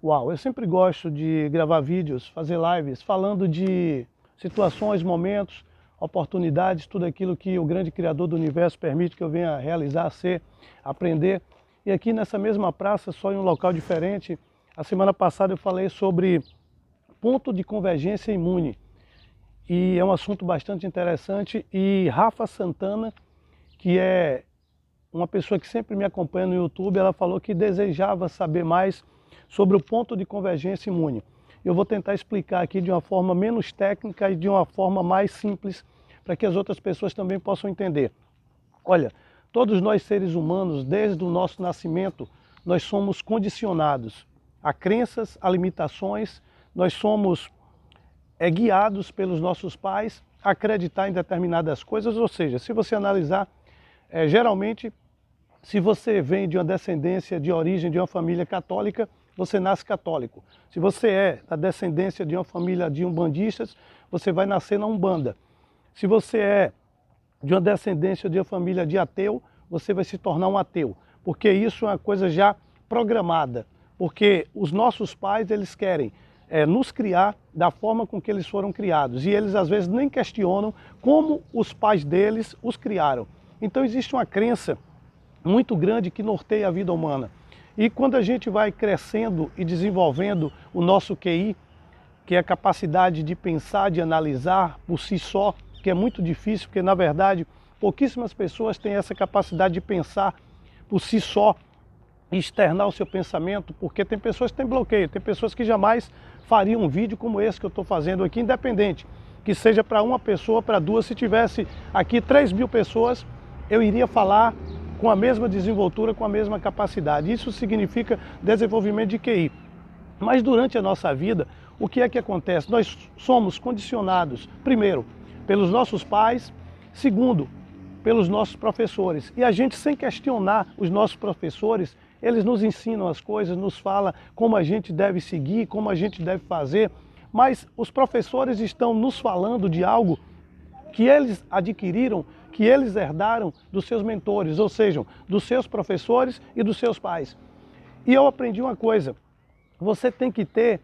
Uau, eu sempre gosto de gravar vídeos, fazer lives, falando de situações, momentos, oportunidades, tudo aquilo que o grande Criador do Universo permite que eu venha realizar, ser, aprender. E aqui nessa mesma praça, só em um local diferente, a semana passada eu falei sobre ponto de convergência imune. E é um assunto bastante interessante. E Rafa Santana, que é uma pessoa que sempre me acompanha no YouTube, ela falou que desejava saber mais sobre o ponto de convergência imune. Eu vou tentar explicar aqui de uma forma menos técnica e de uma forma mais simples, para que as outras pessoas também possam entender. Olha, todos nós seres humanos, desde o nosso nascimento, nós somos condicionados a crenças, a limitações, nós somos guiados pelos nossos pais a acreditar em determinadas coisas, ou seja, se você analisar, geralmente, se você vem de uma descendência de origem de uma família católica, você nasce católico. Se você é da descendência de uma família de umbandistas, você vai nascer na Umbanda. Se você é de uma descendência de uma família de ateu, você vai se tornar um ateu. Porque isso é uma coisa já programada. Porque os nossos pais, eles querem nos criar da forma com que eles foram criados. E eles às vezes nem questionam como os pais deles os criaram. Então existe uma crença muito grande que norteia a vida humana. E quando a gente vai crescendo e desenvolvendo o nosso QI, que é a capacidade de pensar, de analisar por si só, que é muito difícil, porque na verdade pouquíssimas pessoas têm essa capacidade de pensar por si só e externar o seu pensamento, porque tem pessoas que têm bloqueio, tem pessoas que jamais fariam um vídeo como esse que eu estou fazendo aqui, independente, que seja para uma pessoa, para duas. Se tivesse aqui 3.000 pessoas, eu iria falar com a mesma desenvoltura, com a mesma capacidade. Isso significa desenvolvimento de QI. Mas durante a nossa vida, o que é que acontece? Nós somos condicionados, primeiro, pelos nossos pais, segundo, pelos nossos professores. E a gente, sem questionar os nossos professores, eles nos ensinam as coisas, nos falam como a gente deve seguir, como a gente deve fazer, mas os professores estão nos falando de algo que eles adquiriram, que eles herdaram dos seus mentores, ou seja, dos seus professores e dos seus pais. E eu aprendi uma coisa, você tem que ter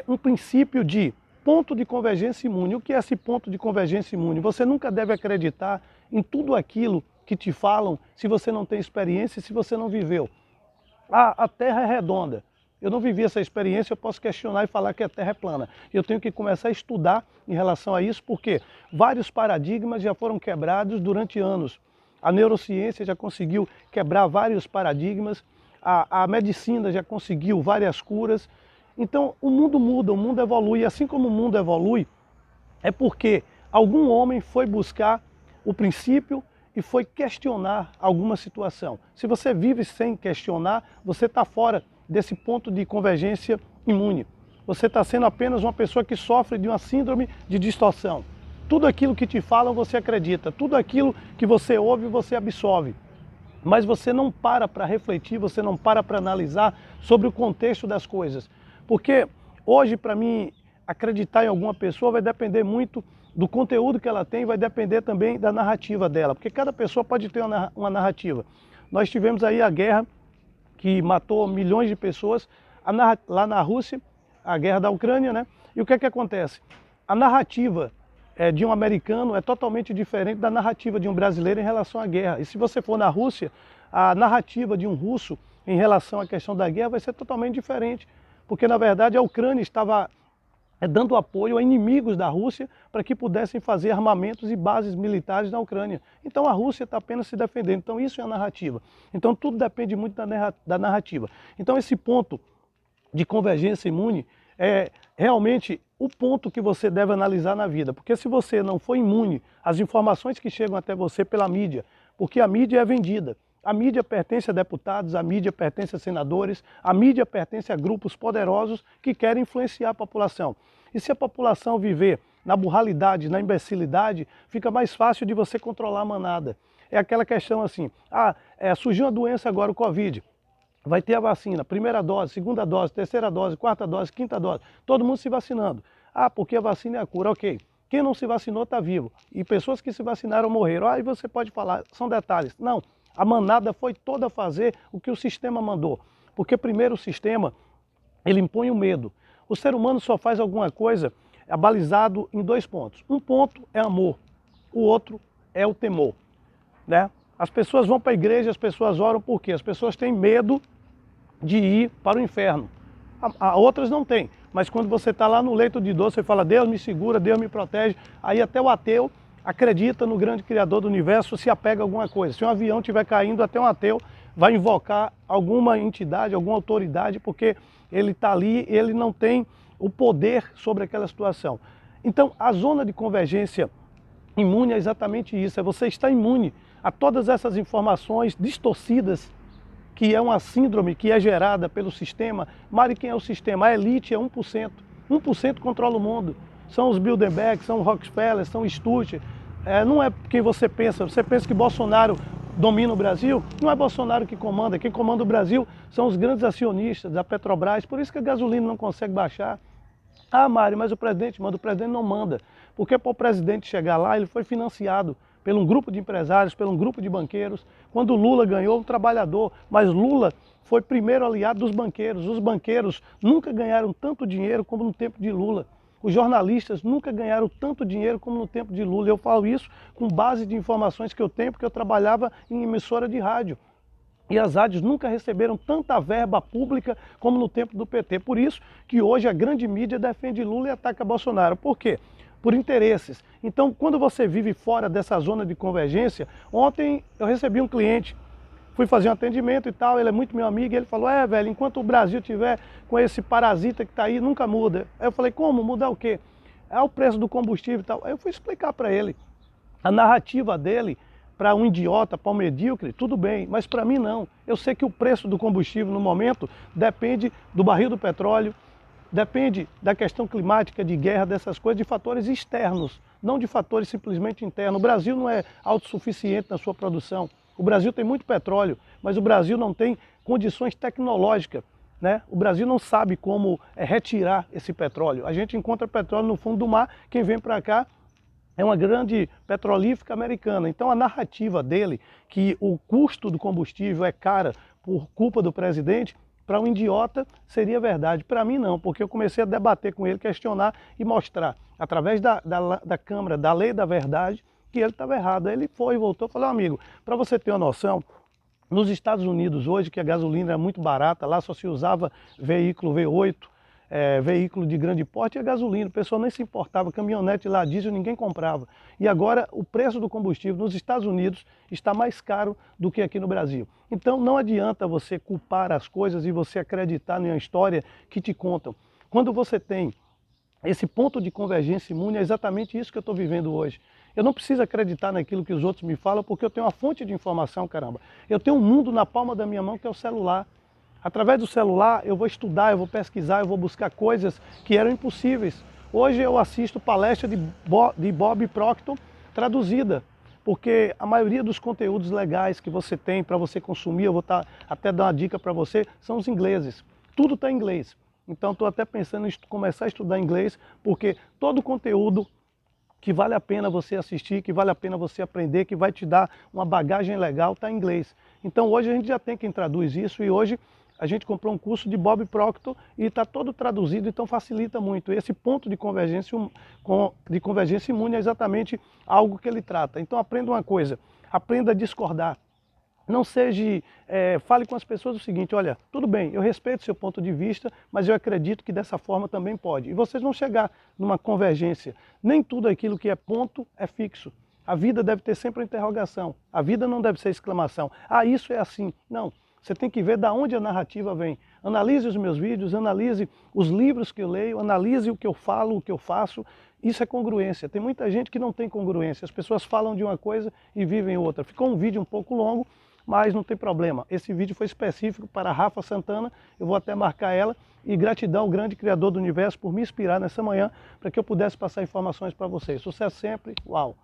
um princípio de ponto de convergência imune. O que é esse ponto de convergência imune? Você nunca deve acreditar em tudo aquilo que te falam se você não tem experiência e se você não viveu. A Terra é redonda. Eu não vivi essa experiência, eu posso questionar e falar que a Terra é plana. Eu tenho que começar a estudar em relação a isso, porque vários paradigmas já foram quebrados durante anos. A neurociência já conseguiu quebrar vários paradigmas, a medicina já conseguiu várias curas. Então o mundo muda, o mundo evolui, e assim como o mundo evolui, é porque algum homem foi buscar o princípio e foi questionar alguma situação. Se você vive sem questionar, você está fora desse ponto de convergência imune. Você está sendo apenas uma pessoa que sofre de uma síndrome de distorção. Tudo aquilo que te falam você acredita, tudo aquilo que você ouve você absorve. Mas você não para refletir, você não para analisar sobre o contexto das coisas. Porque hoje, para mim, acreditar em alguma pessoa vai depender muito do conteúdo que ela tem, vai depender também da narrativa dela. Porque cada pessoa pode ter uma narrativa. Nós tivemos aí a guerra que matou milhões de pessoas lá na Rússia, a guerra da Ucrânia, né? E o que é que acontece? A narrativa de um americano é totalmente diferente da narrativa de um brasileiro em relação à guerra. E se você for na Rússia, a narrativa de um russo em relação à questão da guerra vai ser totalmente diferente. Porque, na verdade, a Ucrânia estava dando apoio a inimigos da Rússia para que pudessem fazer armamentos e bases militares na Ucrânia. Então a Rússia está apenas se defendendo. Então isso é a narrativa. Então tudo depende muito da narrativa. Então esse ponto de convergência imune é realmente o ponto que você deve analisar na vida. Porque se você não for imune às informações que chegam até você pela mídia, porque a mídia é vendida. A mídia pertence a deputados, a mídia pertence a senadores, a mídia pertence a grupos poderosos que querem influenciar a população. E se a população viver na burralidade, na imbecilidade, fica mais fácil de você controlar a manada. É aquela questão assim, surgiu uma doença agora, o Covid, vai ter a vacina, primeira dose, segunda dose, terceira dose, quarta dose, quinta dose, todo mundo se vacinando. Porque a vacina é a cura, ok. Quem não se vacinou está vivo. E pessoas que se vacinaram morreram. Aí você pode falar, são detalhes. Não. A manada foi toda fazer o que o sistema mandou. Porque primeiro o sistema, ele impõe o medo. O ser humano só faz alguma coisa balizado em 2 pontos. Um ponto é amor, o outro é o temor, né? As pessoas vão para a igreja, as pessoas oram por quê? As pessoas têm medo de ir para o inferno. Outras não têm, mas quando você está lá no leito de dor, você fala, Deus me segura, Deus me protege, aí até o ateu acredita no grande Criador do universo, se apega a alguma coisa. Se um avião estiver caindo, até um ateu vai invocar alguma entidade, alguma autoridade, porque ele está ali, ele não tem o poder sobre aquela situação. Então, a zona de convergência imune é exatamente isso, é você estar imune a todas essas informações distorcidas, que é uma síndrome que é gerada pelo sistema. Mari, quem é o sistema? A elite é 1%. 1% controla o mundo. São os Bilderberg, são os Rockefeller, são os Stutz. Não é quem você pensa. Você pensa que Bolsonaro domina o Brasil? Não é Bolsonaro que comanda. Quem comanda o Brasil são os grandes acionistas da Petrobras. Por isso que a gasolina não consegue baixar. Ah, Mário, mas o presidente manda. O presidente não manda. Porque para o presidente chegar lá, ele foi financiado por um grupo de empresários, por um grupo de banqueiros. Quando Lula ganhou, um trabalhador, mas Lula foi primeiro aliado dos banqueiros. Os banqueiros nunca ganharam tanto dinheiro como no tempo de Lula. Os jornalistas nunca ganharam tanto dinheiro como no tempo de Lula. Eu falo isso com base de informações que eu tenho, porque eu trabalhava em emissora de rádio. E as rádios nunca receberam tanta verba pública como no tempo do PT. Por isso que hoje a grande mídia defende Lula e ataca Bolsonaro. Por quê? Por interesses. Então, quando você vive fora dessa zona de convergência, ontem eu recebi um cliente, fui fazer um atendimento e tal, ele é muito meu amigo, e ele falou, velho, enquanto o Brasil tiver com esse parasita que está aí, nunca muda. Aí eu falei, como? Mudar o quê? É o preço do combustível e tal. Aí eu fui explicar para ele a narrativa dele. Para um idiota, para um medíocre, tudo bem, mas para mim não. Eu sei que o preço do combustível no momento depende do barril do petróleo, depende da questão climática, de guerra, dessas coisas, de fatores externos, não de fatores simplesmente internos. O Brasil não é autossuficiente na sua produção. O Brasil tem muito petróleo, mas o Brasil não tem condições tecnológicas, né? O Brasil não sabe como retirar esse petróleo. A gente encontra petróleo no fundo do mar, quem vem para cá é uma grande petrolífica americana. Então a narrativa dele, que o custo do combustível é cara por culpa do presidente, para um idiota seria verdade. Para mim não, porque eu comecei a debater com ele, questionar e mostrar, através da Câmara, da lei da verdade, que ele estava errado. Aí ele foi e voltou e falou, amigo, para você ter uma noção, nos Estados Unidos hoje, que a gasolina é muito barata, lá só se usava veículo V8, veículo de grande porte e a gasolina, o pessoal nem se importava, caminhonete lá, diesel, ninguém comprava. E agora o preço do combustível nos Estados Unidos está mais caro do que aqui no Brasil. Então não adianta você culpar as coisas e você acreditar em uma história que te contam. Quando você tem esse ponto de convergência imune, é exatamente isso que eu estou vivendo hoje. Eu não preciso acreditar naquilo que os outros me falam, porque eu tenho uma fonte de informação, caramba. Eu tenho um mundo na palma da minha mão, que é o celular. Através do celular eu vou estudar, eu vou pesquisar, eu vou buscar coisas que eram impossíveis. Hoje eu assisto palestra de Bob Proctor traduzida, porque a maioria dos conteúdos legais que você tem para você consumir, eu vou até dar uma dica para você, são os ingleses. Tudo está em inglês. Então estou até pensando em começar a estudar inglês, porque todo conteúdo que vale a pena você assistir, que vale a pena você aprender, que vai te dar uma bagagem legal, está em inglês. Então hoje a gente já tem quem traduz isso e hoje a gente comprou um curso de Bob Proctor e está todo traduzido, então facilita muito. Esse ponto de convergência imune é exatamente algo que ele trata. Então aprenda uma coisa, aprenda a discordar. Não seja, fale com as pessoas o seguinte, olha, tudo bem, eu respeito o seu ponto de vista, mas eu acredito que dessa forma também pode. E vocês vão chegar numa convergência. Nem tudo aquilo que é ponto é fixo. A vida deve ter sempre uma interrogação. A vida não deve ser exclamação. Ah, isso é assim. Não. Você tem que ver de onde a narrativa vem. Analise os meus vídeos, analise os livros que eu leio, analise o que eu falo, o que eu faço. Isso é congruência. Tem muita gente que não tem congruência. As pessoas falam de uma coisa e vivem outra. Ficou um vídeo um pouco longo, mas não tem problema. Esse vídeo foi específico para a Rafa Santana, eu vou até marcar ela. E gratidão ao grande Criador do Universo por me inspirar nessa manhã, para que eu pudesse passar informações para vocês. Sucesso sempre, uau!